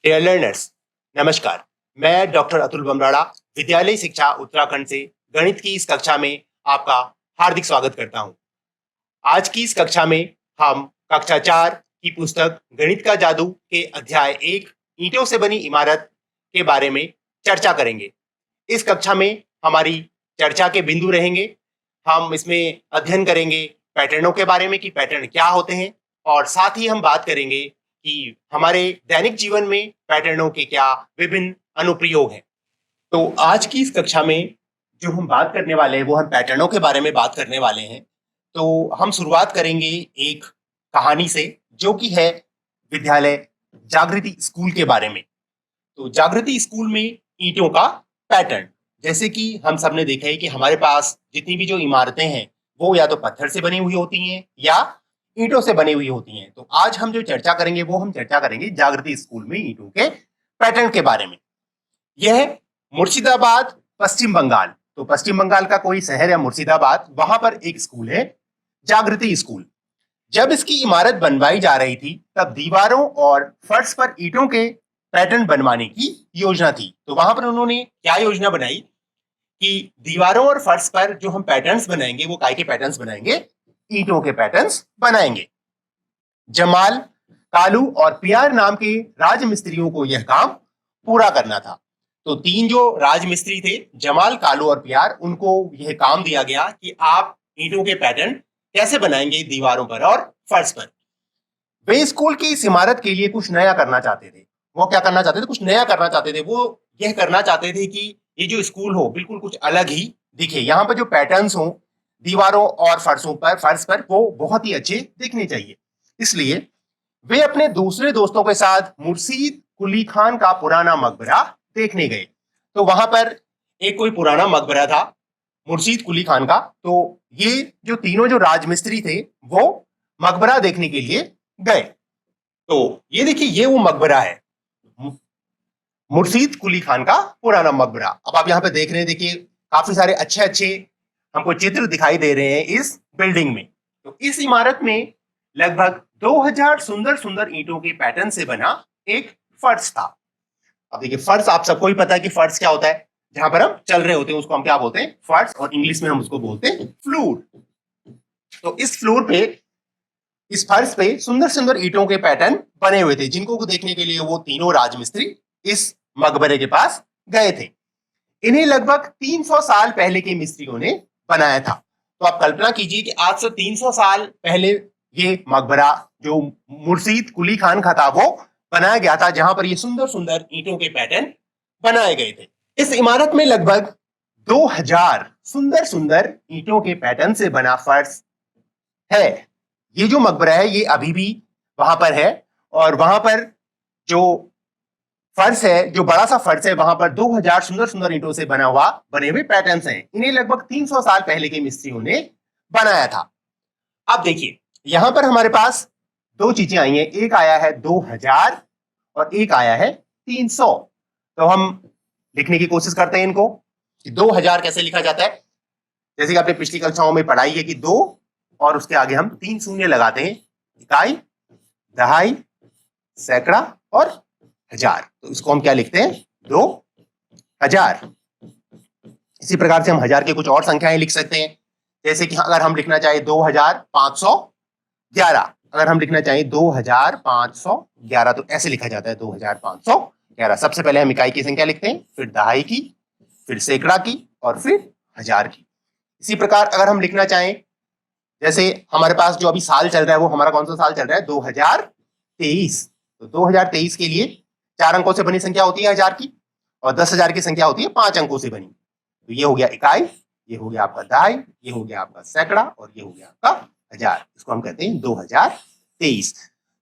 Dear learners, नमस्कार। मैं doctor Atul बमराड़ा विद्यालय शिक्षा उत्तराखंड से गणित की इस कक्षा में आपका हार्दिक स्वागत करता हूं। आज की इस कक्षा में हम कक्षा 4 की पुस्तक गणित का जादू के अध्याय 1 ईंटों से बनी इमारत के बारे में चर्चा करेंगे। इस कक्षा में हमारी चर्चा के बिंदु रहेंगे। हम इसमें अध्ययन करेंगे पैटर्नों के बारे में कि पैटर्न क्या होते हैं, और साथ ही हम बात करेंगे कि हमारे दैनिक जीवन में पैटर्नों के क्या विभिन्न अनुप्रयोग हैं। तो आज की इस कक्षा में जो हम बात करने वाले हैं वो हम पैटर्नों के बारे में बात करने वाले हैं। तो हम शुरुआत करेंगे एक कहानी से जो कि है विद्यालय जागृति स्कूल के बारे में। तो जागृति स्कूल में ईंटों का पैटर्न, जैसे कि हम सब ने देखा है कि हमारे पास जितनी भी जो इमारतें हैं वो या तो पत्थर से बनी हुई होती हैं या ईंटों से बनी हुई होती हैं। तो आज हम जो चर्चा करेंगे वो हम चर्चा करेंगे जागृति स्कूल में ईंटों के पैटर्न के बारे में। यह मुर्शिदाबाद, पश्चिम बंगाल, तो पश्चिम बंगाल का कोई शहर है मुर्शिदाबाद, वहां पर एक स्कूल है जागृति स्कूल। जब इसकी इमारत बनवाई जा रही थी तब दीवारों और फर्श पर ईंटों के पैटर्न बनवाने की योजना थी। तो वहां पर उन्होंने क्या योजना बनाई कि दीवारों और फर्श पर जो हम पैटर्न्स बनाएंगे वो काय के पैटर्न्स बनाएंगे, ईंटों के पैटर्न्स बनाएंगे। जमाल, कालू और पियार नाम के राजमिस्त्रियों को यह काम पूरा करना था। तो तीन जो राजमिस्त्री थे, जमाल, कालू और पियार, उनको यह काम दिया गया कि आप ईंटों के पैटर्न कैसे बनाएंगे दीवारों पर और फर्श पर। वे स्कूल की इस इमारत के लिए कुछ नया करना चाहते थे। वो क्या करना चाहते थे? कुछ नया करना चाहते थे। वो यह करना चाहते थे कि ये जो स्कूल हो बिल्कुल कुछ अलग ही दिखे। यहाँ पर जो पैटर्न्स हो दीवारों और फर्शों पर, फर्श पर, वो बहुत ही अच्छे दिखने चाहिए। इसलिए वे अपने दूसरे दोस्तों के साथ मुर्शीद कुली खान का पुराना मकबरा देखने गए। तो वहां पर एक कोई पुराना मकबरा था मुर्शीद कुली खान का। तो ये जो तीनों जो राजमिस्त्री थे वो मकबरा देखने के लिए गए। तो ये देखिए, ये वो मकबरा है, मुर्शीद कुली खान का पुराना मकबरा। अब आप यहाँ पे देख रहे हैं, देखिए काफी सारे अच्छे अच्छे हमको चित्र दिखाई दे रहे हैं इस बिल्डिंग में। तो इस इमारत में लगभग 2000 सुंदर सुंदर ईंटों के पैटर्न से बना एक फर्श था। अब देखिए, फर्श आप सबको ही पता है कि फर्श क्या होता है। जहां पर हम चल रहे होते हैं उसको हम क्या बोलते हैं? फर्श, और इंग्लिश में हम उसको बोलते हैं फ्लोर। तो इस फ्लोर पे, इस फर्श पे सुंदर सुंदर ईंटों के पैटर्न बने हुए थे, जिनको देखने के लिए वो तीनों राजमिस्त्री इस मकबरे के पास गए थे। इन्हें लगभग 300 साल पहले के मिस्त्रियों ने बनाया था। तो आप कल्पना कीजिए कि आज से 300 साल पहले ये मकबरा जो मुर्शीद कुली खान का था वो बनाया गया था, जहां पर ये सुंदर सुंदर ईंटों के पैटर्न बनाए गए थे। इस इमारत में लगभग 2000 सुंदर सुंदर ईंटों के पैटर्न से बना फर्श है। ये जो मकबरा है ये अभी भी वहां पर है, और वहां पर जो फर्श है, जो बड़ा सा फर्श है, वहां पर 2000 सुंदर सुंदर ईंटों से बने हुए पैटर्न्स हैं। इन्हें लगभग 300 साल पहले के मिस्त्रियों ने बनाया था। अब देखिए, यहां पर हमारे पास दो चीजें आई हैं, एक आया है 2000 और एक आया है 300। तो हम लिखने की कोशिश करते हैं इनको कि 2000 कैसे लिखा जाता है। जैसे कि आपने पिछली कक्षाओं में पढ़ाई है कि 2 और उसके आगे हम 3 शून्य लगाते हैं, इकाई, दहाई, सैकड़ा और हजार। तो इसको हम क्या लिखते हैं? 2000। इसी प्रकार से हम हजार की कुछ और संख्याएं लिख सकते हैं। जैसे कि अगर हम लिखना चाहे 2511, अगर हम लिखना चाहें 2511, तो ऐसे लिखा जाता है 2511। सबसे पहले हम इकाई की संख्या लिखते हैं, फिर दहाई की, फिर सैकड़ा की और फिर हजार की। इसी प्रकार अगर हम लिखना चाहें, जैसे हमारे पास जो अभी साल चल रहा है वो हमारा कौन सा साल चल रहा है? 2023। तो 2023 के लिए 4 अंकों से बनी संख्या होती है हजार की, और 10,000 की संख्या होती है 5 अंकों से बनी। तो ये हो गया इकाई, ये हो गया आपका दहाई, ये हो गया आपका सैकड़ा और ये हो गया आपका हजार। इसको हम कहते हैं 2023।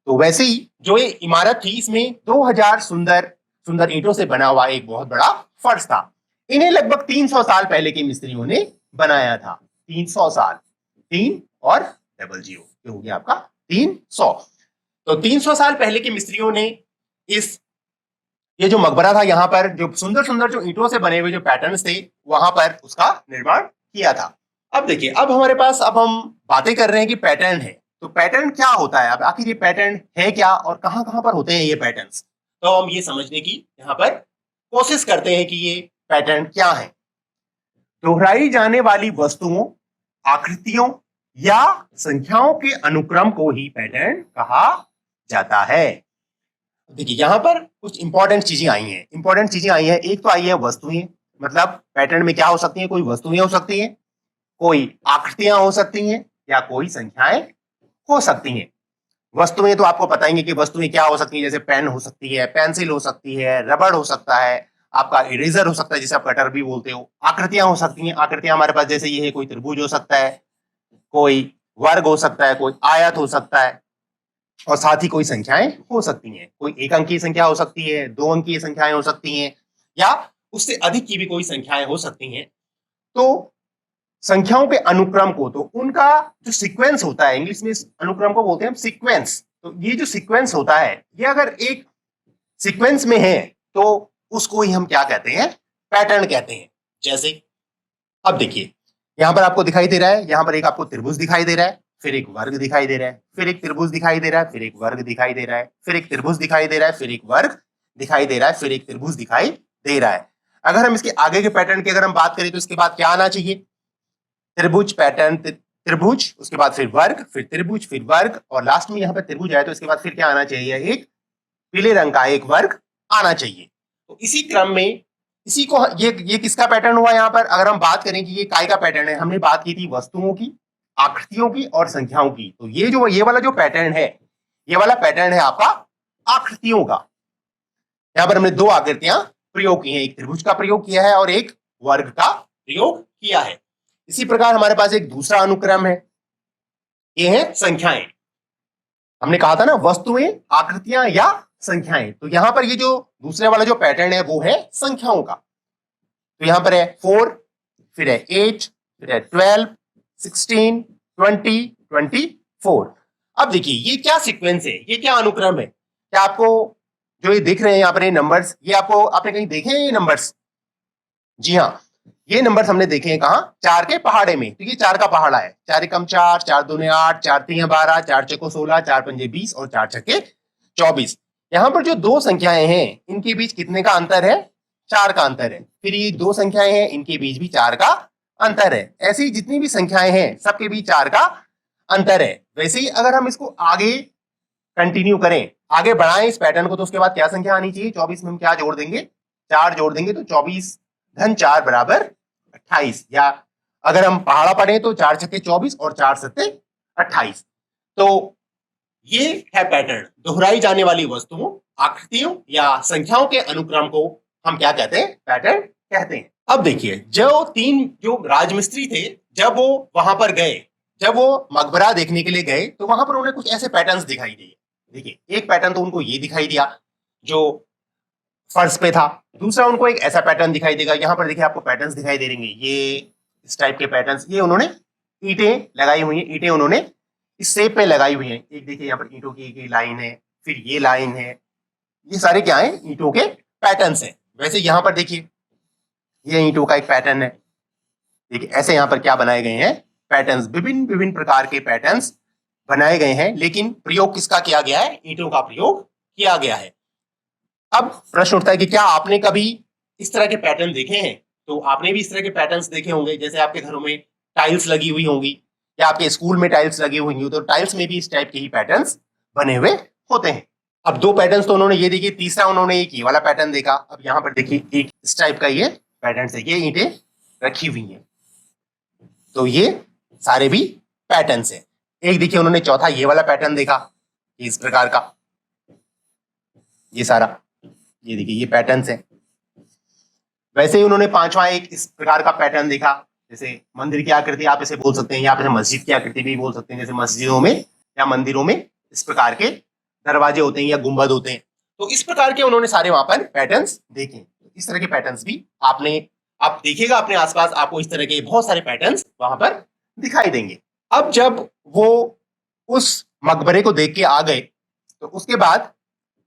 तो वैसे ही जो ये इमारत थी इसमें 2000 सुंदर सुंदर ईंटों से बना हुआ एक बहुत बड़ा फर्श था। इन्हें लगभग 300 साल पहले के मिस्त्रियों ने बनाया था। 300 साल, 3 और डबल जीरो, ये हो गया आपका 300। तो 300 साल पहले के मिस्त्रियों ने ये जो मकबरा था, यहाँ पर जो सुंदर सुंदर जो ईंटों से बने हुए जो पैटर्न्स थे वहां पर उसका निर्माण किया था। अब देखिए, अब हमारे पास, अब हम बातें कर रहे हैं कि पैटर्न है। तो पैटर्न क्या होता है? अब आखिर ये पैटर्न है क्या और कहां कहां पर होते हैं ये पैटर्न्स? तो हम ये समझने की यहाँ पर कोशिश करते हैं कि ये पैटर्न क्या है। दोहराई जाने वाली वस्तुओं, आकृतियों या संख्याओं के अनुक्रम को ही पैटर्न कहा जाता है। देखिए यहां पर कुछ इंपॉर्टेंट चीजें आई हैं। एक तो आई है वस्तुएं, मतलब पैटर्न में क्या हो सकती है, कोई वस्तुएं हो सकती हैं, कोई आकृतियां हो सकती हैं या कोई संख्याएं हो सकती हैं। वस्तुएं तो आपको बताएंगे कि वस्तुएं क्या हो सकती हैं, जैसे पेन हो सकती है, पेंसिल हो सकती है, रबड़ हो सकता है, आपका इरेजर हो सकता है जिसे आप कटर भी बोलते हो। आकृतियां हो सकती हैं, आकृतियां हमारे पास जैसे ये है, कोई त्रिभुज हो सकता है, कोई वर्ग हो सकता है, कोई आयत हो सकता है, और साथ ही कोई संख्याएं हो सकती हैं। कोई एक अंकीय संख्या हो सकती है, दो अंकीय संख्याएं हो सकती हैं, या उससे अधिक की भी कोई संख्याएं हो सकती हैं। तो संख्याओं के अनुक्रम को, तो उनका जो सीक्वेंस होता है, इंग्लिश में अनुक्रम को बोलते हैं सीक्वेंस। तो ये जो सीक्वेंस होता है, ये अगर एक सीक्वेंस में है तो उसको ही हम क्या कहते हैं, पैटर्न कहते हैं। जैसे अब देखिए यहां पर आपको दिखाई दे रहा है, यहां पर एक आपको त्रिभुज दिखाई दे रहा है, फिर एक वर्ग दिखाई दे रहा है, फिर एक त्रिभुज दिखाई दे रहा है, फिर एक वर्ग दिखाई दे रहा है, फिर एक त्रिभुज दिखाई दे रहा है, फिर एक वर्ग दिखाई दे रहा है, फिर एक त्रिभुज दिखाई दे रहा है। अगर हम इसके आगे के पैटर्न की अगर हम बात करें तो इसके बाद क्या आना चाहिए, त्रिभुज पैटर्न, त्रिभुज, उसके बाद फिर वर्ग, फिर त्रिभुज, फिर वर्ग, और लास्ट में यहाँ पर त्रिभुज आए तो इसके बाद फिर क्या आना चाहिए, एक पीले रंग का एक वर्ग आना चाहिए। तो इसी क्रम में इसी को ये किसका पैटर्न हुआ यहाँ पर, अगर हम बात करें कि ये काय का पैटर्न है, हमने बात की थी वस्तुओं की, आकृतियों की और संख्याओं की। तो ये वाला जो पैटर्न है, ये वाला पैटर्न है आपका आकृतियों का। यहां पर हमने दो आकृतियां प्रयोग की हैं, एक त्रिभुज का प्रयोग किया है और एक वर्ग का प्रयोग किया है। इसी प्रकार हमारे पास एक दूसरा अनुक्रम है, ये है संख्याएं। हमने कहा था ना वस्तुएं, आकृतियां या संख्याएं। तो यहां पर ये जो दूसरे वाला जो पैटर्न है वो है संख्याओं का। तो यहां पर है 4, फिर है 8, फिर है 12, 16, 20, 24। अब देखिए ये क्या सीक्वेंस है, ये क्या अनुक्रम है। क्या आपको जो ये दिख रहे हैं यहाँ पर ये नंबर्स, ये आपको आपने कहीं देखे हैं ये नंबर्स? जी हाँ, ये नंबर्स हमने देखे हैं कहाँ, 4 के पहाड़े में। तो ये 4 का पहाड़ा है, 4 एकम 4, 4 दूने 8, 4 तीन 12, 4 चौको 16, 4 पंजे 20 और 4 छक्के 24। यहाँ पर जो दो संख्याएं हैं इनके बीच कितने का अंतर है, 4 का अंतर है। फिर ये दो संख्याएं हैं, इनके बीच भी 4 का अंतर है। ऐसे ही जितनी भी संख्याएं हैं सबके बीच 4 का अंतर है। वैसे ही अगर हम इसको आगे कंटिन्यू करें, आगे बढ़ाएं इस पैटर्न को, तो उसके बाद क्या संख्या आनी चाहिए, 24 में हम क्या जोड़ देंगे, 4 जोड़ देंगे। तो 24 धन 4 बराबर 28, या अगर हम पहाड़ा पढ़े तो 4 छक्के 24 और 4 सत्ते 28। तो ये है पैटर्न, दोहराई जाने वाली वस्तुओं, आकृतियों या संख्याओं के अनुक्रम को हम क्या कहते हैं, पैटर्न कहते हैं। अब देखिए जो राजमिस्त्री थे, जब वो वहां पर गए, जब वो मकबरा देखने के लिए गए, तो वहां पर उन्हें कुछ ऐसे पैटर्न्स दिखाई दिए। देखिए एक पैटर्न तो उनको ये दिखाई दिया जो फर्श पे था, दूसरा उनको एक ऐसा पैटर्न दिखाई देगा। यहाँ पर देखिए आपको पैटर्न्स दिखाई दे रहेंगे, ये इस टाइप के पैटर्न्स, ये उन्होंने ईंटें लगाई हुई हैं, ईंटें उन्होंने इस शेप में लगाई हुई हैं। एक देखिए यहाँ पर ईंटों की एक लाइन है, फिर ये लाइन है, ये सारे क्या है, ईंटों के पैटर्न्स हैं। वैसे यहाँ पर देखिए ये ईंटों का एक पैटर्न है। देखिए ऐसे यहाँ पर क्या बनाए गए हैं, पैटर्न्स, विभिन्न विभिन्न प्रकार के पैटर्न्स बनाए गए हैं। लेकिन प्रयोग किसका किया गया है, ईंटों का प्रयोग किया गया है। अब प्रश्न उठता है कि क्या आपने कभी इस तरह के पैटर्न देखे हैं? तो आपने भी इस तरह के पैटर्न्स देखे होंगे, जैसे आपके घरों में टाइल्स लगी हुई होंगी या आपके स्कूल में टाइल्स लगी हुई होंगी, तो टाइल्स में भी इस टाइप के ही पैटर्न्स बने हुए होते हैं। अब दो पैटर्न्स तो उन्होंने ये देखिए, तीसरा उन्होंने एक ये वाला पैटर्न देखा। अब यहाँ पर देखिए एक इस टाइप का ये पैटर्न है, ये ईंटें रखी हुई हैं, तो ये सारे भी पैटर्न्स हैं। एक देखिए उन्होंने चौथा ये वाला पैटर्न देखा, इस प्रकार का, ये सारा, ये देखिए ये पैटर्न्स हैं। वैसे ही उन्होंने पांचवा एक इस प्रकार का पैटर्न देखा, जैसे मंदिर की आकृति आप इसे बोल सकते हैं, या आप इसे मस्जिद की आकृति भी बोल सकते हैं। जैसे मस्जिदों में या मंदिरों में इस प्रकार के दरवाजे होते हैं या गुंबद होते हैं, तो इस प्रकार के उन्होंने सारे वहां पर पैटर्न्स देखे। इस तरह के पैटर्न्स भी आप देखिएगा अपने आसपास, आपको इस तरह के बहुत सारे पैटर्न्स वहां पर दिखाई देंगे। अब जब वो उस मकबरे को देख के आ गए, तो उसके बाद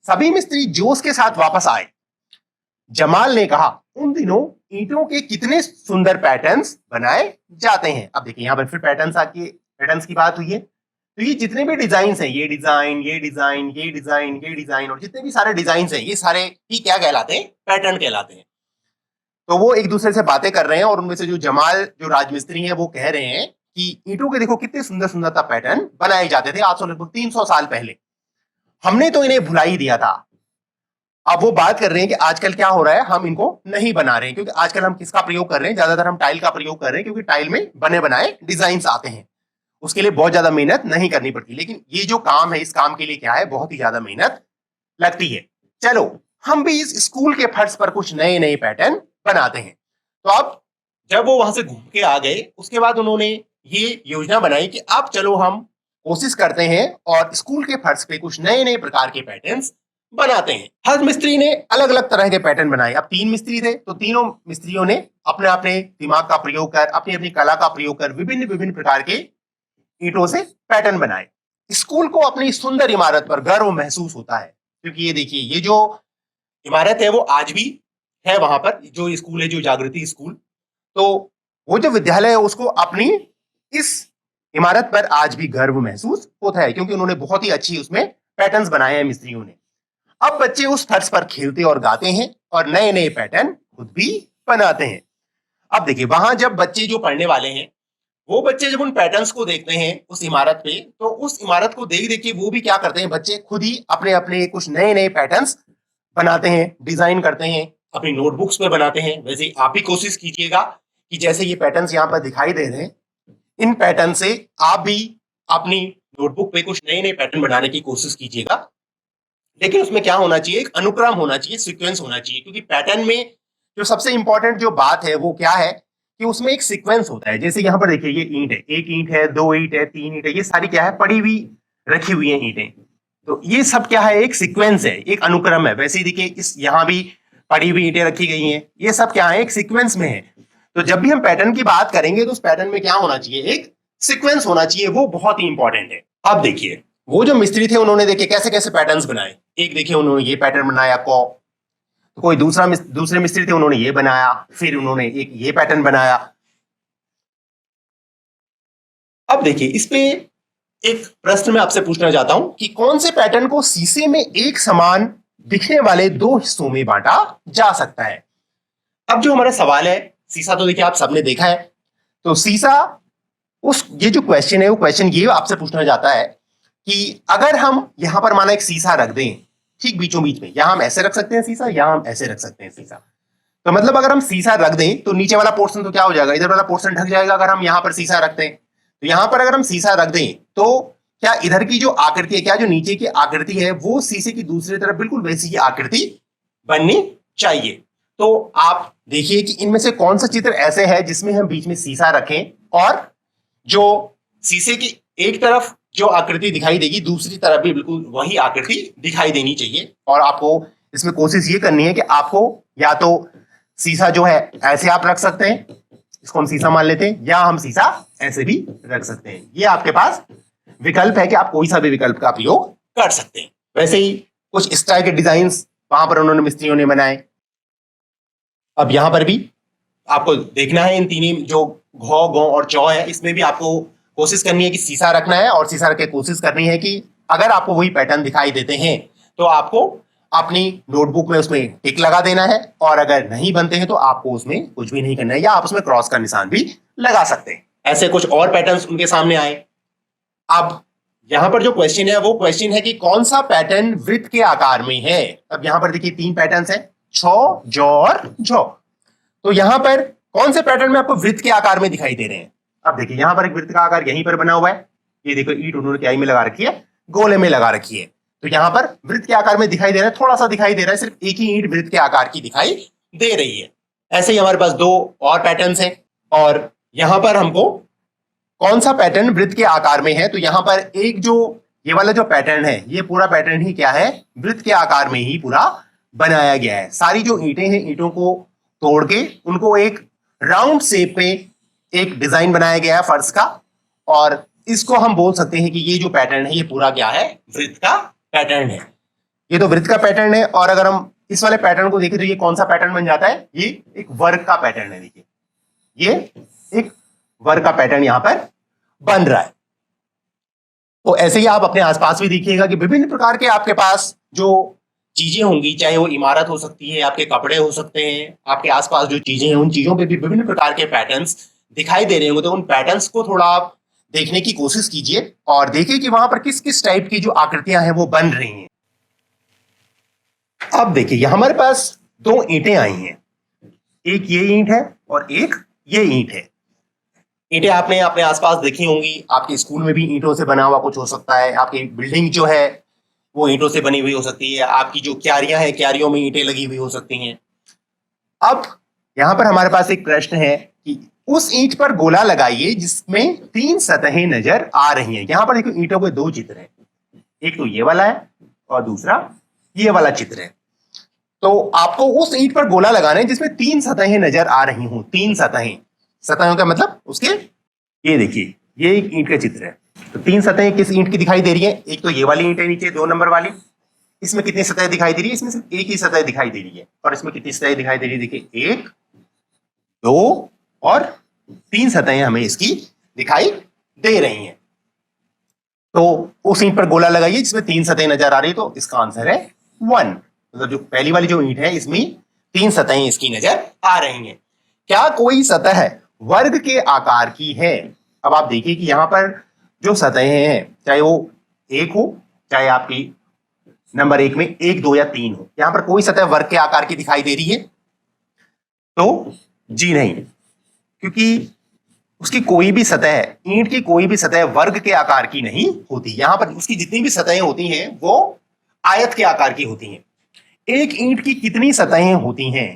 सभी मिस्त्री जोश के साथ वापस आए। जमाल ने कहा, उन दिनों ईंटों के कितने सुंदर पैटर्न्स बनाए जाते हैं। अब देखिए यहाँ पर फिर पैटर्न्स की बात हुई है। तो ये जितने भी डिजाइन हैं, ये डिजाइन, ये डिजाइन, ये डिजाइन, ये डिजाइन और जितने भी सारे डिजाइन हैं, ये सारे ही क्या कहलाते हैं? पैटर्न कहलाते हैं। तो वो एक दूसरे से बातें कर रहे हैं और उनमें से जो जमाल जो राजमिस्त्री हैं वो कह रहे हैं कि ईंटों के देखो कितने सुंदर सुंदर पैटर्न बनाए जाते थे आज से लगभग 300 साल पहले, हमने तो इन्हें भुला ही दिया था। अब वो बात कर रहे हैं कि आजकल क्या हो रहा है, हम इनको नहीं बना रहे हैं, क्योंकि आजकल हम किसका प्रयोग कर रहे हैं? ज्यादातर हम टाइल का प्रयोग कर रहे हैं, क्योंकि टाइल में बने बनाए डिजाइन आते हैं, उसके लिए बहुत ज्यादा मेहनत नहीं करनी पड़ती। लेकिन ये जो काम है, इस काम के लिए क्या है, बहुत ही ज्यादा मेहनत लगती है। चलो हम भी इस स्कूल के फर्श पर कुछ नए नए पैटर्न बनाते हैं। तो अब जब वो वहां से घूम के आ गए, उसके बाद उन्होंने ये योजना बनाई कि अब चलो हम कोशिश करते हैं और स्कूल के फर्श पे कुछ नए नए प्रकार के पैटर्न्स बनाते हैं। हर मिस्त्री ने अलग अलग तरह के पैटर्न बनाए। अब 3 मिस्त्री थे, तो तीनों मिस्त्रियों ने अपने अपने दिमाग का प्रयोग कर, अपनी अपनी कला का प्रयोग कर विभिन्न विभिन्न प्रकार के ईंटों से पैटर्न बनाए। स्कूल को अपनी सुंदर इमारत पर गर्व महसूस होता है, क्योंकि ये देखिए, ये जो इमारत है वो आज भी है वहां पर, जो स्कूल है, जो जागृति स्कूल, तो वो जो विद्यालय है उसको अपनी इस इमारत पर आज भी गर्व महसूस होता है, क्योंकि उन्होंने बहुत ही अच्छी उसमें पैटर्न्स बनाए हैं मिस्त्रियों ने। अब बच्चे उस फर्श पर खेलते और गाते हैं और नए नए पैटर्न खुद भी बनाते हैं। अब देखिए, वहां जब बच्चे जो पढ़ने वाले हैं, वो बच्चे जब उन पैटर्न्स को देखते हैं उस इमारत पे, तो उस इमारत को देख देख के वो भी क्या करते हैं, बच्चे खुद ही अपने अपने कुछ नए नए पैटर्न्स बनाते हैं, डिजाइन करते हैं, अपनी नोटबुक्स पे बनाते हैं। वैसे आप भी कोशिश कीजिएगा कि जैसे ये पैटर्न्स यहाँ पर दिखाई दे रहे हैं, इन पैटर्न से आप भी अपनी नोटबुक पे कुछ नए नए पैटर्न बनाने की कोशिश कीजिएगा। लेकिन उसमें क्या होना चाहिए, एक अनुक्रम होना चाहिए, सीक्वेंस होना चाहिए, क्योंकि पैटर्न में जो सबसे इंपॉर्टेंट जो बात है वो क्या है कि उसमें एक सीक्वेंस होता है। जैसे यहाँ पर देखिए, ये ईंट है, एक ईंट है, 2 ईंट है, 3 ईंट है, ये सारी क्या है, पड़ी हुई रखी हुई है ईंटें। तो ये सब क्या है, एक सीक्वेंस है, एक अनुक्रम है। वैसे ही देखिए, इस यहाँ भी पड़ी हुई ईंटें रखी गई हैं, ये सब क्या है, एक सीक्वेंस में है। तो जब भी हम पैटर्न की बात करेंगे तो उस पैटर्न में क्या होना चाहिए, एक सीक्वेंस होना चाहिए, वो बहुत ही इंपॉर्टेंट है। अब देखिए, वो जो मिस्त्री थे उन्होंने देखिए कैसे कैसे पैटर्न्स बनाए। एक देखिए, उन्होंने ये पैटर्न बनाया को, तो कोई दूसरे मिस्त्री थे, उन्होंने ये बनाया, फिर उन्होंने एक ये पैटर्न बनाया। अब देखिए, इस पे एक प्रश्न मैं आपसे पूछना चाहता हूं कि कौन से पैटर्न को शीशे में एक समान दिखने वाले 2 हिस्सों में बांटा जा सकता है। अब जो हमारा सवाल है, शीशा तो देखिए आप सबने देखा है, तो शीशा, उस ये जो क्वेश्चन है, वो क्वेश्चन ये आपसे पूछना चाहता है कि अगर हम यहां पर माना एक शीशा रख दें ठीक बीचों बीच में, यहां हम ऐसे रख सकते हैं शीशा, यहां हम ऐसे रख सकते हैं शीशा। तो मतलब अगर हम शीशा रख दें तो नीचे वाला पोर्शन तो क्या हो जाएगा, इधर वाला पोर्शन ढक जाएगा। अगर हम यहां पर शीशा रखते हैं, तो यहां पर अगर हम शीशा रख दें तो क्या इधर की जो आकृति है, क्या जो नीचे की आकृति है, वो शीशे की दूसरी तरफ बिल्कुल वैसी ही आकृति बननी चाहिए। तो आप देखिए कि इनमें से कौन सा चित्र ऐसे है जिसमें हम बीच में शीशा रखें और जो शीशे की एक तरफ जो आकृति दिखाई देगी, दूसरी तरफ भी बिल्कुल वही आकृति दिखाई देनी चाहिए। और आपको इसमें कोशिश ये करनी है कि आपको या तो शीशा जो है ऐसे आप रख सकते हैं, इसको हम शीशा मान लेते हैं, या हम शीशा ऐसे भी रख सकते हैं। ये आपके पास विकल्प है कि आप कोई सा भी विकल्प का प्रयोग कर सकते हैं। वैसे ही कुछ इस तरह के डिजाइन वहां पर उन्होंने मिस्त्रियों ने बनाए। अब यहां पर भी आपको देखना है, इन तीनों जो घौ, गौ और चौ है, इसमें भी आपको कोशिश करनी है कि शीशा रखना है और शीशा रख के कोशिश करनी है कि अगर आपको वही पैटर्न दिखाई देते हैं तो आपको अपनी नोटबुक में उसमें टिक लगा देना है, और अगर नहीं बनते हैं तो आपको उसमें कुछ भी नहीं करना है, या आप उसमें क्रॉस का निशान भी लगा सकते हैं। ऐसे कुछ और पैटर्न्स उनके सामने आए। अब यहां पर जो क्वेश्चन है वो क्वेश्चन है कि कौन सा पैटर्न वृत्त के आकार में है। अब यहां पर देखिए 3 पैटर्न्स है, छौ, जौ और झौ। तो यहां पर कौन से पैटर्न में आपको वृत्त के आकार में दिखाई दे रहे हैं। अब देखिए, यहां पर एक वृत्त का आकार यहीं पर बना हुआ है, ये देखो ईंट उन्होंने क्या में लगा रखी है, गोले में लगा रखी है। तो यहां पर वृत्त के आकार में दिखाई दे रहा है, थोड़ा सा दिखाई दे रहा है, सिर्फ एक ही ईंट वृत्त के आकार की दिखाई दे रही है। ऐसे ही हमारे पास 2 और पैटर्न्स हैं, और यहां पर हमको कौन सा पैटर्न वृत्त के आकार में है, तो यहां पर एक जो ये वाला जो पैटर्न है, ये पूरा पैटर्न ही क्या है, वृत्त के आकार में ही पूरा बनाया गया है। सारी जो ईंटें हैं, ईंटों को तोड़ के उनको एक राउंड शेप में एक डिजाइन बनाया गया है फर्श का, और इसको हम बोल सकते हैं कि ये जो पैटर्न है ये पूरा क्या है, वृत्त का पैटर्न है। ये तो वृत्त का पैटर्न है। और अगर हम इस वाले पैटर्न को देखें तो ये कौन सा पैटर्न बन जाता है, ये एक वर्ग का पैटर्न है। देखिए, ये एक वर्ग का पैटर्न यहां पर बन रहा है। तो ऐसे ही आप अपने आसपास भी देखिएगा कि विभिन्न प्रकार के आपके पास जो चीजें होंगी, चाहे वो इमारत हो सकती है, आपके कपड़े हो सकते हैं, आपके आसपास जो चीजें हैं उन चीजों पे भी विभिन्न प्रकार के पैटर्न्स दिखाई दे रहे होंगे। तो उन पैटर्न्स को थोड़ा आप देखने की कोशिश कीजिए और देखिए कि वहां पर किस किस टाइप की जो आकृतियां हैं वो बन रही हैं। अब देखिए हमारे पास दो ईंटें आई हैं, एक ये ईंट है और एक ये ईंट है। ईंटें आपने अपने आसपास देखी होंगी, आपके स्कूल में भी ईंटों से बना हुआ कुछ हो सकता है, आपकी बिल्डिंग जो है वो ईंटों से बनी हुई हो सकती है, आपकी जो क्यारियां हैं क्यारियों में ईंटें लगी हुई हो सकती हैं। अब यहां पर हमारे पास एक प्रश्न है कि उस ईंट पर गोला लगाइए जिसमें 3 सतहें नजर आ रही हैं। यहां पर देखो ईंटों के 2 चित्र हैं, एक तो ये वाला है और दूसरा ये वाला चित्र है। तो आपको उस ईंट पर गोला लगाना है जिसमें 3 सतहें नजर आ रही हों। 3 सतहें, सतहों का मतलब उसके, ये देखिए ये एक ईंट का चित्र है। तो 3 सतहें किस ईंट की दिखाई दे रही है? एक तो ये वाली ईंट है नीचे 2 नंबर वाली, इसमें कितनी सतहें दिखाई दे रही है? इसमें सिर्फ एक ही सतह दिखाई दे रही है। और इसमें कितनी सतहें दिखाई दे रही है? देखिए 1 2 और 3 सतहें हमें इसकी दिखाई दे रही हैं। तो उस ईंट पर गोला लगाइए जिसमें 3 सतहें नजर आ रही है, तो इसका आंसर है 1। मतलब जो पहली वाली जो ईंट है इसमें 3 सतहें इसकी नजर आ रही हैं। क्या कोई सतह वर्ग के आकार की है? अब आप देखिए कि यहां पर जो सतहें हैं, चाहे वो 1 हो, चाहे आपकी नंबर 1 में 1 2 या 3 हो, यहां पर कोई सतह वर्ग के आकार की दिखाई दे रही है? तो जी नहीं, क्योंकि उसकी कोई भी सतह, ईंट की कोई भी सतह वर्ग के आकार की नहीं होती। यहां पर उसकी जितनी भी सतहें होती हैं वो आयत के आकार की होती हैं। एक ईंट की कितनी सतहें होती हैं?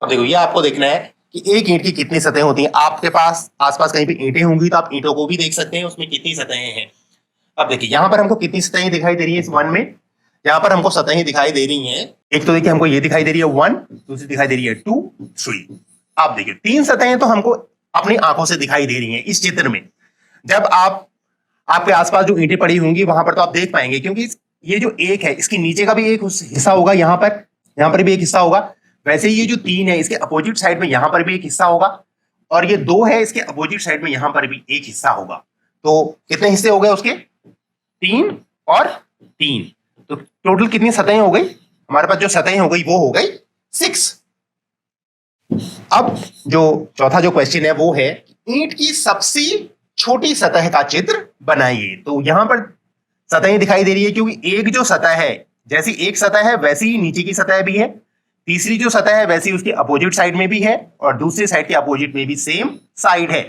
अब देखो ये आपको देखना है कि एक ईंट की कितनी सतहें होती हैं। आपके पास आसपास कहीं पे ईंटें होंगी तो आप ईंटों को भी देख सकते हैं उसमें कितनी सतहें हैं। अब देखिए यहां पर हमको कितनी सतहें दिखाई दे रही है इस 1 में? यहां पर हमको सतहें दिखाई दे रही हैं, एक तो देखिए हमको ये दिखाई दे रही है 1, दूसरी दिखाई दे रही है 2 3। आप देखिए 3 सतहें तो हमको अपनी आंखों से दिखाई दे रही हैं इस चित्र में। जब आप आपके आसपास जो ईंटें पड़ी होंगी वहां पर तो आप देख पाएंगे, क्योंकि ये जो 1 है इसके नीचे का भी एक हिस्सा होगा, यहां पर भी एक हिस्सा होगा। वैसे ही ये जो 3 है इसके अपोजिट साइड में यहां पर भी एक हिस्सा होगा, और ये 2 है इसके अपोजिट साइड में यहां पर भी एक हिस्सा होगा। तो कितने हिस्से हो गए उसके? 3 और 3। तो टोटल कितनी सतहें हो गई? हमारे पास जो सतहें हो गई वो हो गई 6। अब जो चौथा जो क्वेश्चन है वो है ईंट की सबसे छोटी सतह का चित्र बनाइए। तो यहां पर सतहें दिखाई दे रही है, क्योंकि एक जो सतह है, जैसी एक सतह है वैसी ही नीचे की सतह भी है, तीसरी जो सतह है वैसी उसके अपोजिट साइड में भी है, और दूसरी साइड के अपोजिट में भी सेम साइड है।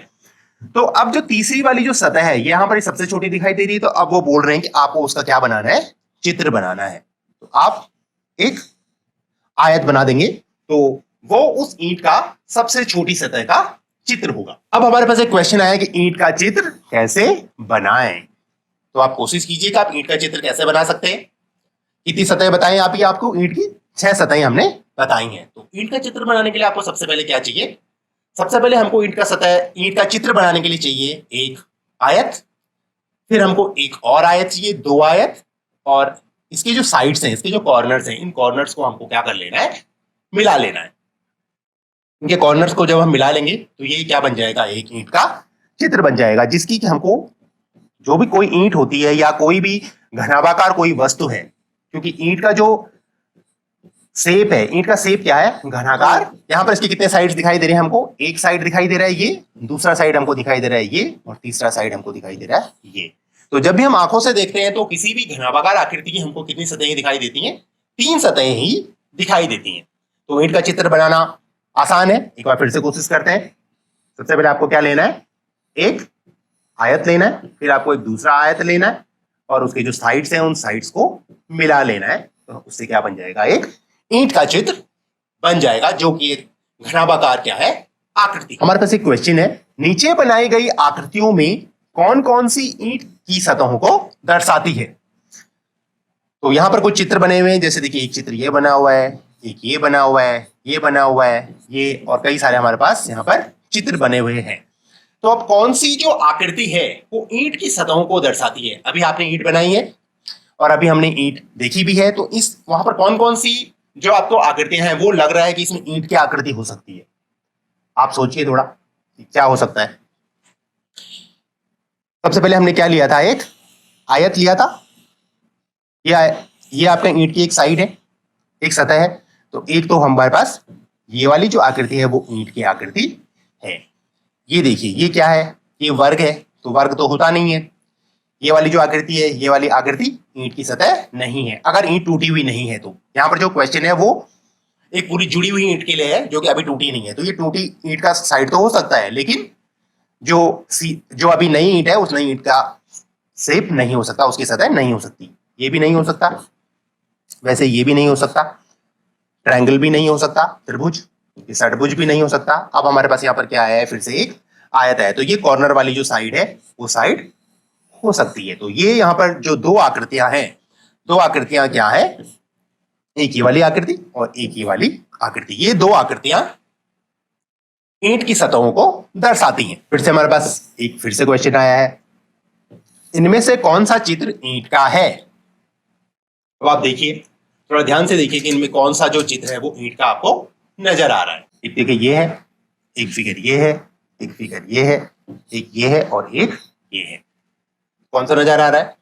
तो अब जो तीसरी वाली जो सतह है यहां पर सबसे छोटी दिखाई दे रही है, तो अब वो बोल रहे हैं कि आपको उसका क्या बनाना है? चित्र बनाना है। तो आप एक आयत बना देंगे तो वो उस ईंट का सबसे छोटी सतह का चित्र होगा। अब हमारे पास एक क्वेश्चन आया कि ईंट का चित्र कैसे बनाएं। तो आप कोशिश कीजिए कि आप ईंट का चित्र कैसे बना सकते हैं। कितनी सतह बताएं आप ही? आपको ईंट की 6 सतहें हमने बताई हैं। तो ईंट का चित्र बनाने के लिए आपको सबसे पहले क्या चाहिए? सबसे पहले हमको ईंट का चित्र बनाने के लिए चाहिए एक आयत, फिर हमको एक और आयत चाहिए, 2 आयत, और इसके जो साइड्स हैं, इसके जो कॉर्नर्स हैं, इन कॉर्नर्स को हमको क्या कर लेना है? मिला लेना है। इनके कॉर्नर्स को जब हम मिला लेंगे तो ये क्या बन जाएगा? एक ईंट का चित्र बन जाएगा, जिसकी कि हमको जो भी कोई ईंट होती है या कोई भी घनाभाकार कोई वस्तु है, क्योंकि ईंट का जो शेप है, ईंट का शेप क्या है? घनाकार। यहां पर इसके कितने साइड्स दिखाई दे रहे हैं हमको? एक साइड दिखाई दे रहा है ये, दूसरा साइड हमको दिखाई दे रहा है ये, और तीसरा साइड हमको दिखाई दे रहा है ये। तो जब भी हम आंखों से देखते हैं तो किसी भी घनाभाकार आकृति की हमको कितनी सतहें दिखाई देती हैं? 3 सतहें ही दिखाई देती हैं। तो ईंट का चित्र बनाना आसान है, एक बार फिर से कोशिश करते हैं। सबसे पहले आपको क्या लेना है? एक आयत लेना है, फिर आपको एक दूसरा आयत लेना है, और उसके जो साइड्स हैं उन साइड्स को मिला लेना है। तो उससे क्या बन जाएगा? एक ईंट का चित्र बन जाएगा, जो कि एक घनाभाकार क्या है? आकृति। हमारे पास एक क्वेश्चन है, नीचे बनाई गई आकृतियों में कौन कौन सी ईंट की सतहों को दर्शाती है? तो यहां पर कुछ चित्र बने हुए हैं, जैसे देखिए एक चित्र ये बना हुआ है, एक ये बना हुआ है, ये बना हुआ है, ये, और कई सारे हमारे पास यहाँ पर चित्र बने हुए हैं। तो अब कौन सी जो आकृति है वो ईंट की सतहों को दर्शाती है? अभी आपने ईंट बनाई है और अभी हमने ईंट देखी भी है, तो इस वहां पर कौन कौन सी जो आपको आकृतियां हैं वो लग रहा है कि इसमें ईंट की आकृति हो सकती है? आप सोचिए थोड़ा क्या हो सकता है। सबसे पहले हमने क्या लिया था, एक आयत लिया था। ये आपका ईंट की एक साइड है, एक सतह है। तो एक तो हमारे पास ये वाली जो आकृति है वो ईंट की आकृति है। ये देखिए ये क्या है, ये वर्ग है, तो वर्ग तो होता नहीं है। ये वाली जो आकृति है, ये वाली आकृति ईंट की सतह नहीं है, अगर ईंट टूटी हुई नहीं है तो। यहाँ पर जो क्वेश्चन है वो एक पूरी जुड़ी हुई ईंट के लिए है जो कि अभी टूटी नहीं है। तो ये टूटी ईंट का साइड तो हो सकता है, लेकिन जो अभी नई ईंट है उस नई ईंट का शेप नहीं हो सकता, उसकी सतह नहीं हो सकती। ये भी नहीं हो सकता, वैसे ये भी नहीं हो सकता, ट्रायंगल भी नहीं हो सकता, त्रिभुज, ये षटभुज भी नहीं हो सकता। अब हमारे पास यहाँ पर क्या आया है, फिर से एक आयत है। तो ये कॉर्नर वाली जो साइड है वो साइड हो सकती है। तो ये यहाँ पर जो दो आकृतियां हैं, दो आकृतियां क्या है, एक ये वाली आकृति और एक ये वाली आकृति। ये दो आकृतियां ईंट की सतहों को दर्शाती हैं। फिर से हमारे पास एक फिर से क्वेश्चन आया है, इनमें से कौन सा चित्र ईंट का है। अब आप देखिए, थोड़ा ध्यान से देखिए कि इनमें कौन सा जो चित्र है वो ईंट का आपको नजर आ रहा है। एक देखिए ये है, एक फिगर ये है, एक फिगर ये है, एक ये है और एक ये है। कौन सा नजर आ रहा है?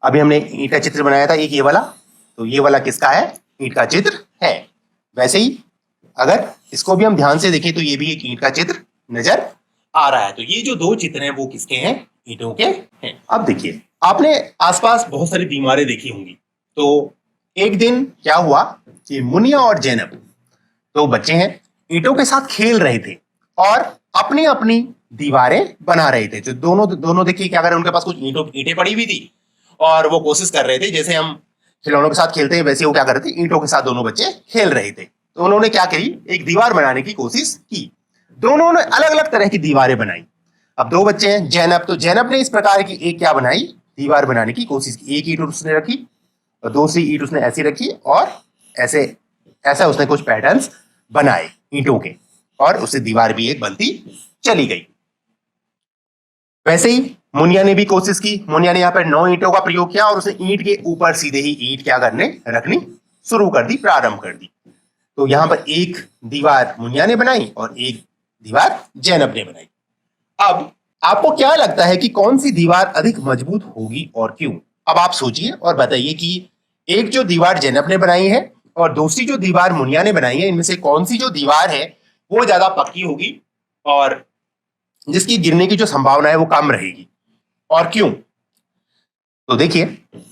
अभी हमने ईंट का चित्र बनाया था, एक ये वाला, तो ये वाला किसका है, ईंट का चित्र है। वैसे ही अगर इसको भी हम ध्यान से देखें तो ये भी एक ईंट का चित्र नजर आ रहा है। तो ये जो दो चित्र हैं वो किसके हैं, ईंटों के हैं। अब देखिए, आपने आसपास बहुत सारी दीवारें देखी होंगी। तो एक दिन क्या हुआ कि मुनिया और जैनब, दो बच्चे हैं, ईंटों के साथ खेल रहे थे और अपनी अपनी दीवारें बना रहे थे। जो दोनों देखिए क्या कर रहे हैं, उनके पास कुछ ईंटें पड़ी हुई थी और वो कोशिश कर रहे थे, जैसे हम खिलौनों के साथ खेलते हैं वैसे वो क्या कर रहे थे, ईंटों के साथ दोनों बच्चे खेल रहे थे। तो उन्होंने क्या करी, एक दीवार बनाने की कोशिश की। दोनों ने अलग अलग तरह की दीवारें बनाई। अब दो बच्चे हैं, जैनब, तो जैनब ने इस प्रकार की एक क्या बनाई, दीवार बनाने की कोशिश की। एक ईंट उसने रखी और दूसरी ईंट उसने ऐसी रखी और ऐसा उसने कुछ पैटर्न्स बनाए ईंटों के, और उससे दीवार भी एक बनती चली गई। वैसे ही मुनिया ने भी कोशिश की। मुनिया ने यहाँ पर 9 ईंटों का प्रयोग किया और उसने ईंट के ऊपर सीधे ही ईंट क्या रखनी शुरू कर दी, प्रारंभ कर दी। तो यहाँ पर एक दीवार मुनिया ने बनाई और एक दीवार जैनब ने बनाई। अब आपको क्या लगता है कि कौन सी दीवार अधिक मजबूत होगी और क्यों? अब आप सोचिए और बताइए कि एक जो दीवार जैनब ने बनाई है और दूसरी जो दीवार मुनिया ने बनाई है, इनमें से कौन सी जो दीवार है वो ज्यादा पक्की होगी और जिसकी गिरने की जो संभावना है वो कम रहेगी, और क्यों? तो देखिए,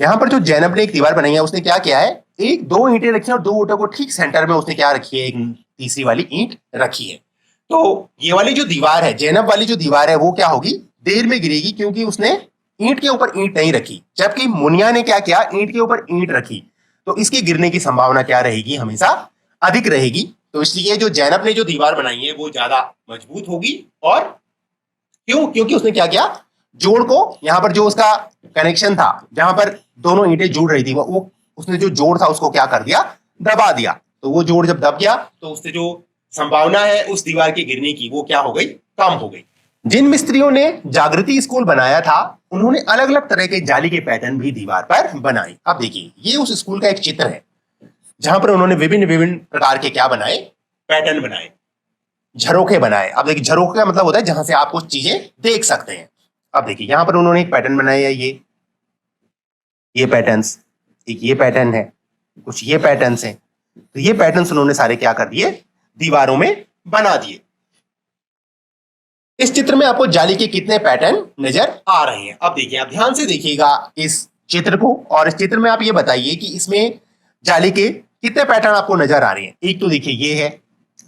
यहां पर जो जैनब ने एक दीवार बनाई है उसने क्या किया है, एक दो ईंटें रखी हैं और दो ईंटों को ठीक सेंटर में उसने क्या रखी है, एक तीसरी वाली ईंट रखी है। तो ये वाली जो दीवार है, जैनब वाली जो दीवार है वो क्या होगी, देर में गिरेगी, क्योंकि उसने ईंट के ऊपर ईंट नहीं रखी। जबकि मुनिया ने क्या किया, ईंट के ऊपर ईंट रखी, तो इसकी गिरने की संभावना क्या रहेगी, हमेशा अधिक रहेगी। तो इसलिए जो जैनब ने जो दीवार बनाई है वो ज्यादा मजबूत होगी। और क्यों? क्योंकि उसने क्या किया, जोड़ को, यहाँ पर जो उसका कनेक्शन था जहां पर दोनों ईंटें जुड़ रही थी, वो उसने जो जोड़ था उसको क्या कर दिया, दबा दिया। तो वो जोड़ जब दब गया तो उससे जो संभावना है उस दीवार के गिरने की वो क्या हो गई, कम हो गई। जिन मिस्त्रियों ने जागृति स्कूल बनाया था उन्होंने अलग अलग तरह के जाली के पैटर्न भी दीवार पर बनाए। अब देखिए, ये उस स्कूल का एक चित्र है जहां पर उन्होंने विभिन्न विभिन्न प्रकार के क्या बनाए, पैटर्न बनाए, झरोखे बनाए। अब देखिए, झरोखे का मतलब होता है जहां से आप कुछ चीजें देख सकते हैं। अब देखिए, यहां पर उन्होंने एक पैटर्न बनाया है, ये पैटर्न्स, एक ये पैटर्न है, कुछ ये पैटर्न्स हैं। तो ये पैटर्न्स उन्होंने सारे क्या कर दिए, दीवारों में बना दिए। इस चित्र में आपको जाली के कितने पैटर्न नजर आ रहे हैं? अब देखिए, आप ध्यान से देखिएगा इस चित्र को, और इस चित्र में आप ये बताइए कि इसमें जाली के कितने पैटर्न आपको नजर आ रहे हैं। एक तो देखिए ये है,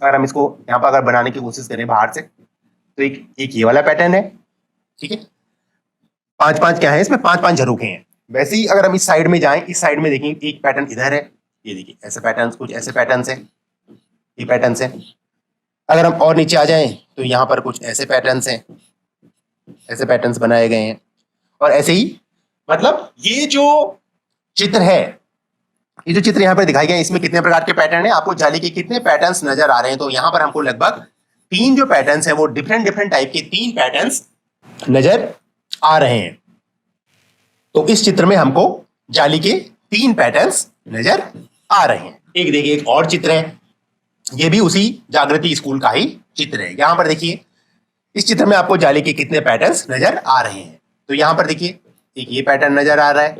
अगर हम इसको यहाँ पर अगर बनाने की कोशिश करें बाहर से, तो एक ये वाला पैटर्न है, ठीक है। 5-5 क्या है इसमें, 5-5 झरोखे हैं। वैसे ही अगर हम इस साइड में जाएं, इस साइड में देखें, एक पैटर्न इधर है, ये देखिए ऐसे पैटर्न्स, कुछ ऐसे पैटर्न्स हैं, ये पैटर्न्स हैं। अगर हम और नीचे आ जाएं तो यहाँ पर कुछ ऐसे पैटर्न्स हैं, ऐसे पैटर्न्स बनाए गए हैं। और ऐसे ही मतलब ये जो चित्र है, ये जो चित्र यहाँ पर दिखाई गया है, इसमें कितने प्रकार के पैटर्न है, आपको जाली के कितने पैटर्न्स नजर आ रहे हैं? तो यहाँ पर हमको लगभग 3 जो पैटर्न्स है वो डिफरेंट टाइप के 3 पैटर्न्स नजर आ रहे हैं। तो इस चित्र में हमको जाली के 3 पैटर्न्स नजर आ रहे हैं। एक देखिए, एक और चित्र है, ये भी उसी जागृति स्कूल का ही चित्र है। यहां पर देखिए, इस चित्र में आपको जाली के कितने पैटर्न्स नजर आ रहे हैं? तो यहां पर देखिए एक ये पैटर्न नजर आ रहा है,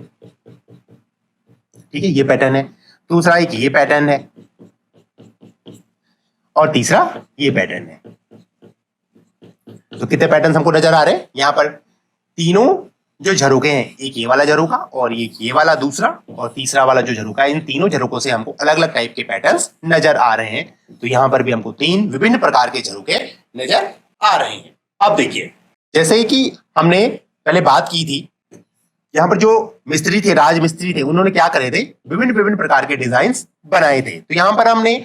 ठीक है, ये पैटर्न है। दूसरा एक ये पैटर्न है और तीसरा ये पैटर्न है। तो कितने पैटर्न हमको नजर आ रहे हैं यहां पर? तीनों जो झरोके हैं, एक ये वाला झरोका और एक ये वाला दूसरा और तीसरा वाला जो झरोका है, इन तीनों झरोकों से हमको अलग अलग टाइप के पैटर्न्स नजर आ रहे हैं। तो यहां पर भी हमको 3 विभिन्न प्रकार के झरोके नजर आ रहे हैं। अब देखिए, जैसे कि हमने पहले बात की थी, यहाँ पर जो मिस्त्री थे, राज मिस्त्री थे, उन्होंने क्या करे थे? विभिन्न विभिन्न प्रकार के डिजाइन बनाए थे। तो यहाँ पर हमने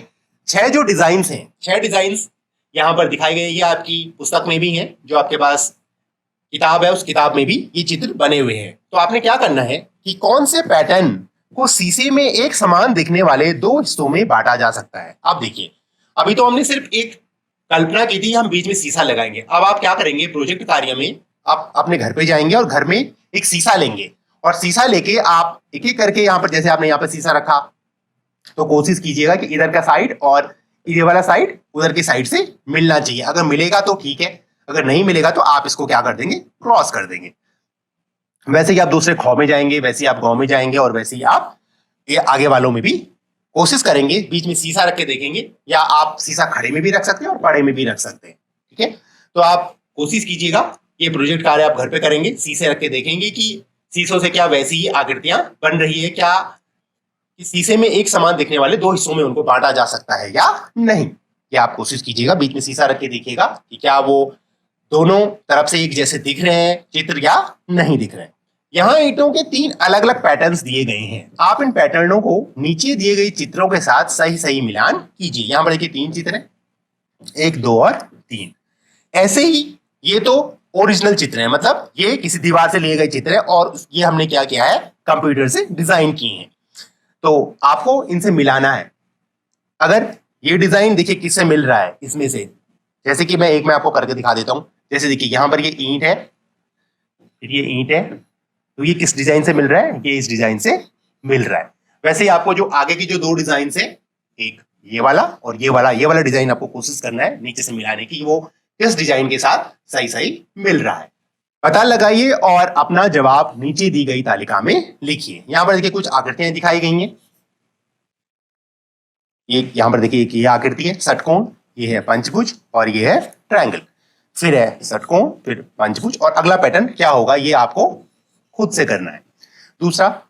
6 जो डिजाइन हैं, 6 डिजाइन यहाँ पर दिखाए गए। ये आपकी पुस्तक में भी है, जो आपके पास किताब है उस किताब में भी ये चित्र बने हुए हैं। तो आपने क्या करना है कि कौन से पैटर्न को शीशे में एक समान दिखने वाले 2 हिस्सों में बांटा जा सकता है। अब देखिए, अभी तो हमने सिर्फ एक कल्पना की थी, हम बीच में शीशा लगाएंगे। अब आप क्या करेंगे? प्रोजेक्ट कार्य में आप अपने घर पे जाएंगे और घर में एक शीशा लेंगे और शीशा लेके आप एक एक करके यहाँ पर, जैसे आपने यहाँ पर शीशा रखा, तो कोशिश कीजिएगा कि इधर का साइड और ये वाला साइड उधर की साइड से मिलना चाहिए। अगर मिलेगा तो ठीक है, अगर नहीं मिलेगा तो आप इसको क्या कर देंगे? क्रॉस कर देंगे। वैसे ही आप दूसरे खौ में जाएंगे, वैसे ही आप गांव में जाएंगे और वैसे ही आप ये आगे वालों में भी कोशिश करेंगे। बीच में शीशा रख के देखेंगे, या आप शीशा खड़े में भी रख सकते हैं और बड़े में भी रख सकते हैं, ठीक है। तो आप कोशिश कीजिएगा, ये प्रोजेक्ट कार्य आप घर पे करेंगे, शीशे रख के देखेंगे कि शीशों से क्या वैसी ही आकृतियां बन रही है, क्या शीशे में एक समान दिखने वाले 2 हिस्सों में उनको बांटा जा सकता है या नहीं। ये आप कोशिश कीजिएगा, बीच में शीशा रख के देखिएगा कि क्या वो दोनों तरफ से एक जैसे दिख रहे हैं चित्र या नहीं दिख रहे हैं। यहाँ ईंटों के 3 अलग अलग पैटर्न्स दिए गए हैं। आप इन पैटर्नों को नीचे दिए गए चित्रों के साथ सही सही मिलान कीजिए। यहाँ पर देखिए 3 चित्र हैं, 1, 2 और 3। ऐसे ही ये तो ओरिजिनल चित्र है, मतलब ये किसी दीवार से लिए गए चित्र है और ये हमने क्या किया है? कंप्यूटर से डिजाइन किए हैं। तो आपको इनसे मिलाना है। अगर ये डिजाइन देखिए किससे मिल रहा है इसमें से, जैसे कि मैं आपको करके दिखा देता हूं। जैसे देखिए यहाँ पर ये ईंट है, फिर ये ईंट है, तो ये किस डिजाइन से मिल रहा है? ये इस डिजाइन से मिल रहा है। वैसे ही आपको जो आगे की जो 2 डिजाइन है, एक ये वाला और ये वाला डिजाइन आपको कोशिश करना है नीचे से मिलाने की, वो किस डिजाइन के साथ सही सही मिल रहा है। पता लगाइए और अपना जवाब नीचे दी गई तालिका में लिखिए। यहाँ पर देखिए कुछ आकृतियां दिखाई गई हैं। ये यहाँ पर देखिए एक ये आकृति है षटकोण, ये है पंचभुज और ये है ट्रायंगल। फिर है षटकोण, फिर पंचभुज, और अगला पैटर्न क्या होगा ये आपको खुद से करना है। दूसरा,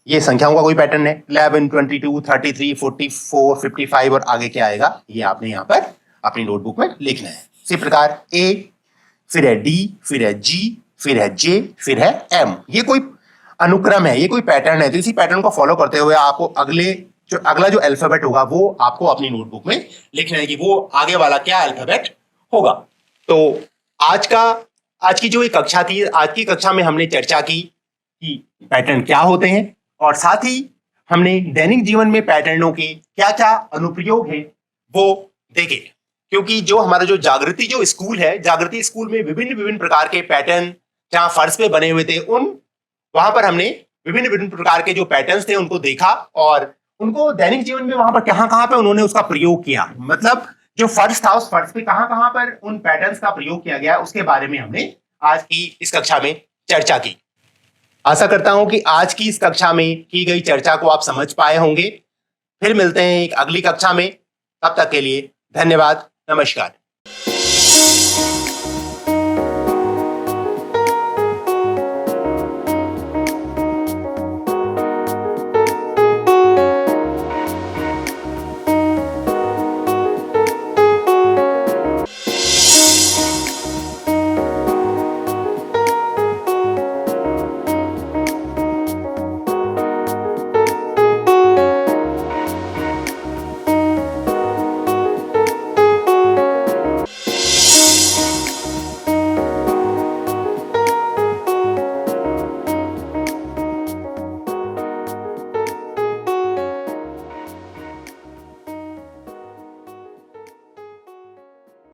ये संख्याओं का कोई पैटर्न है, 11, 22, 33, 44, 55 और आगे क्या आएगा ये आपने यहाँ पर अपनी नोटबुक में लिखना है। इसी प्रकार ए, फिर है डी, फिर है जी, फिर है जे, फिर है एम। ये कोई अनुक्रम है, ये कोई पैटर्न है। तो इसी पैटर्न को फॉलो करते हुए आपको अगला जो अल्फाबेट होगा वो आपको अपनी नोटबुक में लिखना है कि वो आगे वाला क्या अल्फाबेट होगा। तो आज की जो एक कक्षा थी, आज की कक्षा में हमने चर्चा की कि पैटर्न क्या होते हैं और साथ ही हमने दैनिक जीवन में पैटर्नों के क्या क्या अनुप्रयोग है वो देखे। क्योंकि जो हमारा जो जागृति स्कूल है, जागृति स्कूल में विभिन्न विभिन्न प्रकार के पैटर्न जहां फर्श पे बने हुए थे, वहां पर हमने विभिन्न विभिन्न प्रकार के जो पैटर्न्स थे उनको देखा और उनको दैनिक जीवन में वहां पर कहां पे उन्होंने उसका प्रयोग किया, मतलब जो फर्श था उस फर्श पे कहां पर उन पैटर्न्स का प्रयोग किया गया, उसके बारे में हमने आज की इस कक्षा में चर्चा की। आशा करता हूं कि आज की इस कक्षा में की गई चर्चा को आप समझ पाए होंगे। फिर मिलते हैं एक अगली कक्षा में, तब तक के लिए धन्यवाद, नमस्कार।